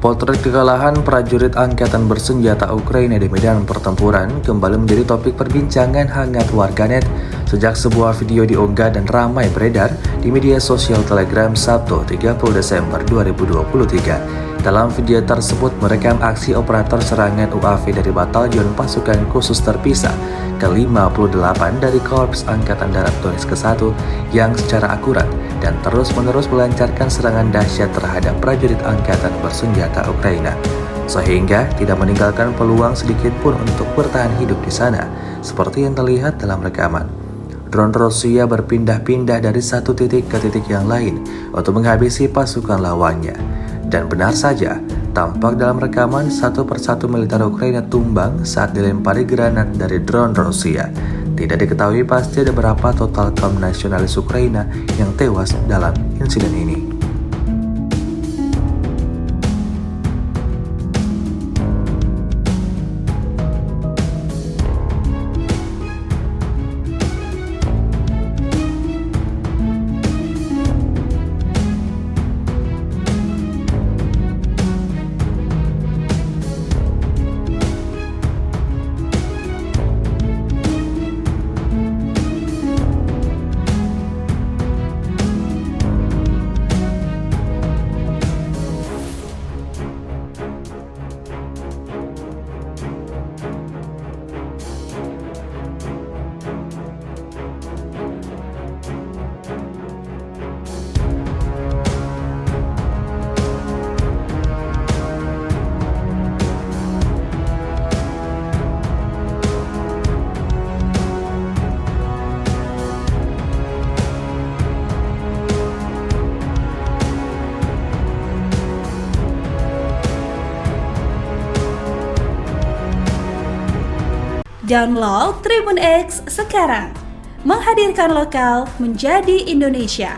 Potret kekalahan prajurit angkatan bersenjata Ukraina di medan pertempuran kembali menjadi topik perbincangan hangat warganet sejak sebuah video diunggah dan ramai beredar di media sosial Telegram Sabtu 30 Desember 2023. Dalam video tersebut merekam aksi operator serangan UAV dari Batalion Pasukan Khusus Terpisah ke-58 dari Korps Angkatan Darat Donetsk ke-1 yang secara akurat dan terus-menerus melancarkan serangan dahsyat terhadap prajurit angkatan bersenjata Ukraina, sehingga tidak meninggalkan peluang sedikit pun untuk bertahan hidup di sana, seperti yang terlihat dalam rekaman. Drone Rusia berpindah-pindah dari satu titik ke titik yang lain untuk menghabisi pasukan lawannya. Dan benar saja, tampak dalam rekaman satu persatu militer Ukraina tumbang saat dilempari granat dari drone Rusia. Tidak diketahui pasti ada berapa total kaum nasionalis Ukraina yang tewas dalam insiden ini. Download Tribun X sekarang, menghadirkan lokal menjadi Indonesia.